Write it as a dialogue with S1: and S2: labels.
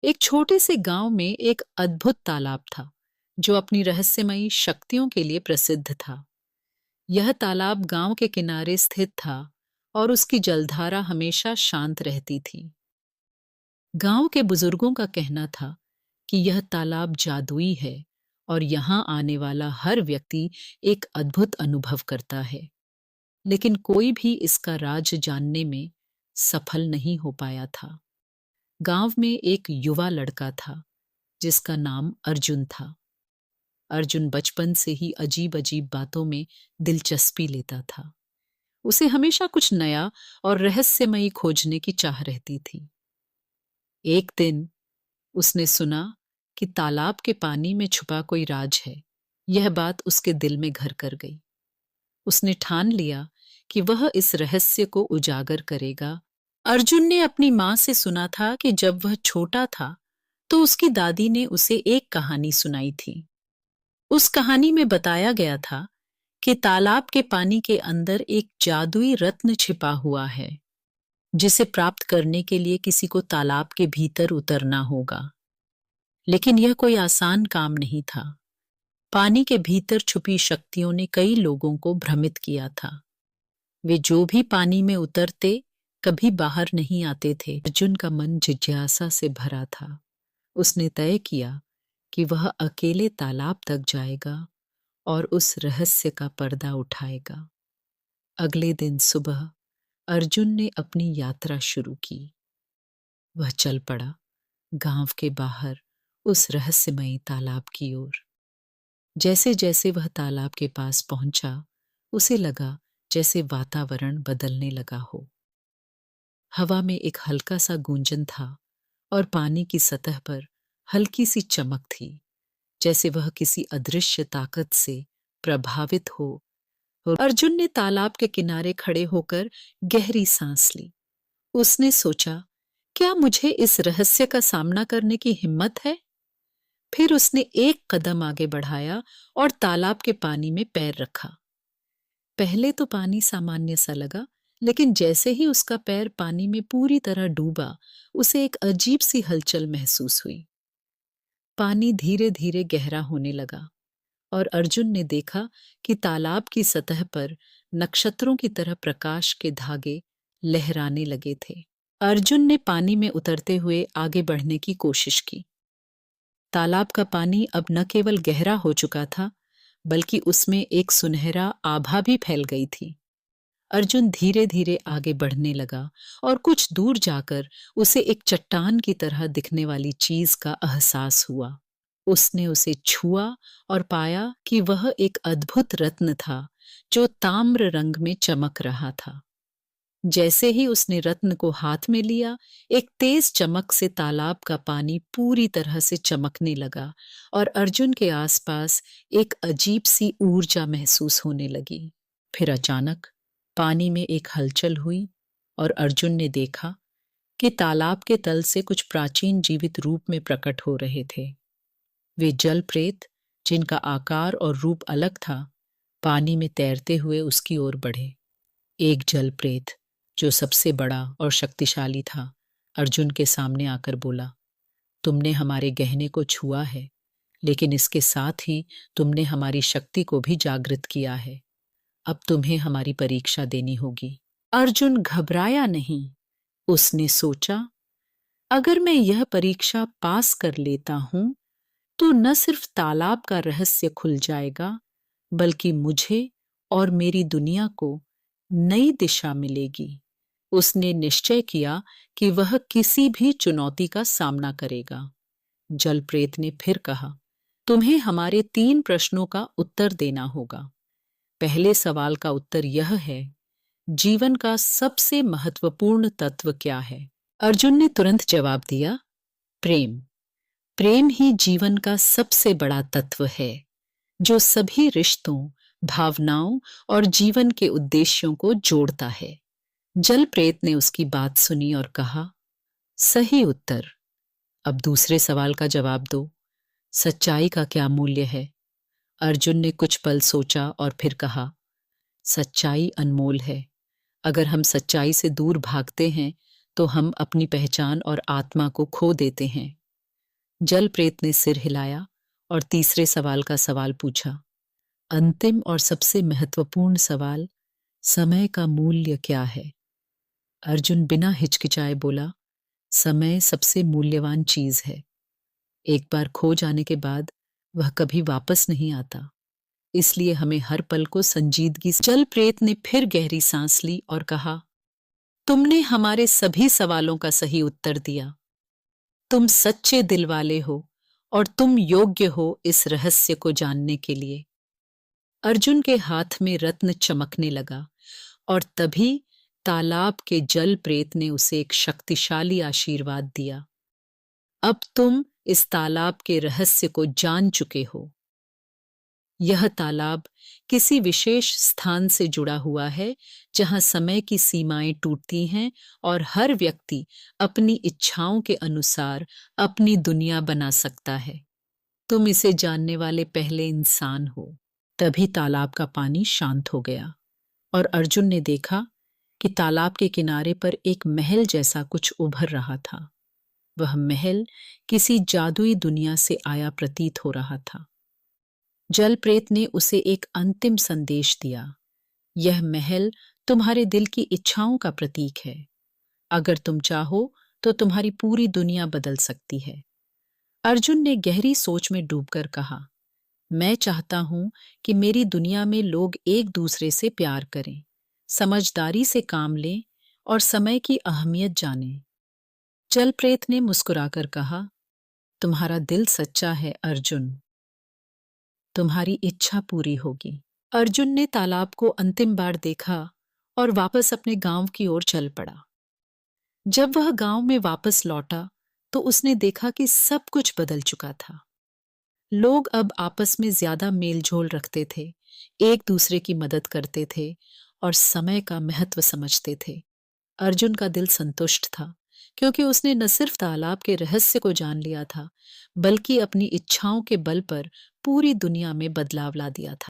S1: एक छोटे से गांव में एक अद्भुत तालाब था जो अपनी रहस्यमयी शक्तियों के लिए प्रसिद्ध था। यह तालाब गांव के किनारे स्थित था और उसकी जलधारा हमेशा शांत रहती थी। गांव के बुजुर्गों का कहना था कि यह तालाब जादुई है और यहां आने वाला हर व्यक्ति एक अद्भुत अनुभव करता है। लेकिन कोई भी इसका राज जानने में सफल नहीं हो पाया था। गांव में एक युवा लड़का था जिसका नाम अर्जुन था। अर्जुन बचपन से ही अजीब अजीब बातों में दिलचस्पी लेता था। उसे हमेशा कुछ नया और रहस्यमयी खोजने की चाह रहती थी। एक दिन उसने सुना कि तालाब के पानी में छुपा कोई राज है। यह बात उसके दिल में घर कर गई। उसने ठान लिया कि वह इस रहस्य को उजागर करेगा। अर्जुन ने अपनी माँ से सुना था कि जब वह छोटा था तो उसकी दादी ने उसे एक कहानी सुनाई थी। उस कहानी में बताया गया था कि तालाब के पानी के अंदर एक जादुई रत्न छिपा हुआ है, जिसे प्राप्त करने के लिए किसी को तालाब के भीतर उतरना होगा। लेकिन यह कोई आसान काम नहीं था। पानी के भीतर छुपी शक्तियों ने कई लोगों को भ्रमित किया था। वे जो भी पानी में उतरते कभी बाहर नहीं आते थे। अर्जुन का मन जिज्ञासा से भरा था। उसने तय किया कि वह अकेले तालाब तक जाएगा और उस रहस्य का पर्दा उठाएगा। अगले दिन सुबह अर्जुन ने अपनी यात्रा शुरू की। वह चल पड़ा गांव के बाहर उस रहस्यमयी तालाब की ओर। जैसे जैसे वह तालाब के पास पहुंचा, उसे लगा जैसे वातावरण बदलने लगा हो। हवा में एक हल्का सा गूंजन था और पानी की सतह पर हल्की सी चमक थी, जैसे वह किसी अदृश्य ताकत से प्रभावित हो। अर्जुन ने तालाब के किनारे खड़े होकर गहरी सांस ली। उसने सोचा, क्या मुझे इस रहस्य का सामना करने की हिम्मत है? फिर उसने एक कदम आगे बढ़ाया और तालाब के पानी में पैर रखा। पहले तो पानी सामान्य सा लगा, लेकिन जैसे ही उसका पैर पानी में पूरी तरह डूबा, उसे एक अजीब सी हलचल महसूस हुई। पानी धीरे धीरे गहरा होने लगा और अर्जुन ने देखा कि तालाब की सतह पर नक्षत्रों की तरह प्रकाश के धागे लहराने लगे थे। अर्जुन ने पानी में उतरते हुए आगे बढ़ने की कोशिश की। तालाब का पानी अब न केवल गहरा हो चुका था, बल्कि उसमें एक सुनहरा आभा भी फैल गई थी। अर्जुन धीरे धीरे आगे बढ़ने लगा और कुछ दूर जाकर उसे एक चट्टान की तरह दिखने वाली चीज का एहसास हुआ। उसने उसे छुआ और पाया कि वह एक अद्भुत रत्न था जो ताम्र रंग में चमक रहा था। जैसे ही उसने रत्न को हाथ में लिया, एक तेज चमक से तालाब का पानी पूरी तरह से चमकने लगा और अर्जुन के आसपास एक अजीब सी ऊर्जा महसूस होने लगी। फिर अचानक पानी में एक हलचल हुई और अर्जुन ने देखा कि तालाब के तल से कुछ प्राचीन जीवित रूप में प्रकट हो रहे थे। वे जल प्रेत, जिनका आकार और रूप अलग था, पानी में तैरते हुए उसकी ओर बढ़े। एक जल प्रेत, जो सबसे बड़ा और शक्तिशाली था, अर्जुन के सामने आकर बोला, तुमने हमारे गहने को छुआ है, लेकिन इसके साथ ही तुमने हमारी शक्ति को भी जागृत किया है। अब तुम्हें हमारी परीक्षा देनी होगी। अर्जुन घबराया नहीं। उसने सोचा, अगर मैं यह परीक्षा पास कर लेता हूं तो न सिर्फ तालाब का रहस्य खुल जाएगा, बल्कि मुझे और मेरी दुनिया को नई दिशा मिलेगी। उसने निश्चय किया कि वह किसी भी चुनौती का सामना करेगा। जलप्रेत ने फिर कहा, तुम्हें हमारे 3 प्रश्नों का उत्तर देना होगा। पहले सवाल का उत्तर यह है, जीवन का सबसे महत्वपूर्ण तत्व क्या है? अर्जुन ने तुरंत जवाब दिया, प्रेम। प्रेम ही जीवन का सबसे बड़ा तत्व है, जो सभी रिश्तों, भावनाओं और जीवन के उद्देश्यों को जोड़ता है। जलप्रेत ने उसकी बात सुनी और कहा, सही उत्तर। अब दूसरे सवाल का जवाब दो, सच्चाई का क्या मूल्य है? अर्जुन ने कुछ पल सोचा और फिर कहा, सच्चाई अनमोल है। अगर हम सच्चाई से दूर भागते हैं तो हम अपनी पहचान और आत्मा को खो देते हैं। जल प्रेत ने सिर हिलाया और तीसरे सवाल का सवाल पूछा। अंतिम और सबसे महत्वपूर्ण सवाल, समय का मूल्य क्या है? अर्जुन बिना हिचकिचाए बोला, समय सबसे मूल्यवान चीज है। एक बार खो जाने के बाद वह कभी वापस नहीं आता, इसलिए हमें हर पल को संजीदगी से। जल प्रेत ने फिर गहरी सांस ली और कहा, तुमने हमारे सभी सवालों का सही उत्तर दिया। तुम सच्चे दिल वाले हो और तुम योग्य हो इस रहस्य को जानने के लिए। अर्जुन के हाथ में रत्न चमकने लगा और तभी तालाब के जल प्रेत ने उसे एक शक्तिशाली आशीर्वाद दिया। अब तुम इस तालाब के रहस्य को जान चुके हो। यह तालाब किसी विशेष स्थान से जुड़ा हुआ है जहां समय की सीमाएं टूटती हैं और हर व्यक्ति अपनी इच्छाओं के अनुसार अपनी दुनिया बना सकता है। तुम इसे जानने वाले पहले इंसान हो। तभी तालाब का पानी शांत हो गया और अर्जुन ने देखा कि तालाब के किनारे पर एक महल जैसा कुछ उभर रहा था। वह महल किसी जादुई दुनिया से आया प्रतीत हो रहा था। जल प्रेत ने उसे एक अंतिम संदेश दिया। यह महल तुम्हारे दिल की इच्छाओं का प्रतीक है। अगर तुम चाहो तो तुम्हारी पूरी दुनिया बदल सकती है। अर्जुन ने गहरी सोच में डूबकर कहा, मैं चाहता हूं कि मेरी दुनिया में लोग एक दूसरे से प्यार करें, समझदारी से काम लें और समय की अहमियत जानें। जल प्रेत ने मुस्कुराकर कहा, तुम्हारा दिल सच्चा है अर्जुन, तुम्हारी इच्छा पूरी होगी। अर्जुन ने तालाब को अंतिम बार देखा और वापस अपने गांव की ओर चल पड़ा। जब वह गांव में वापस लौटा तो उसने देखा कि सब कुछ बदल चुका था। लोग अब आपस में ज्यादा मेलझोल रखते थे, एक दूसरे की मदद करते थे और समय का महत्व समझते थे। अर्जुन का दिल संतुष्ट था क्योंकि उसने न सिर्फ तालाब के रहस्य को जान लिया था, बल्कि अपनी इच्छाओं के बल पर पूरी दुनिया में बदलाव ला दिया था।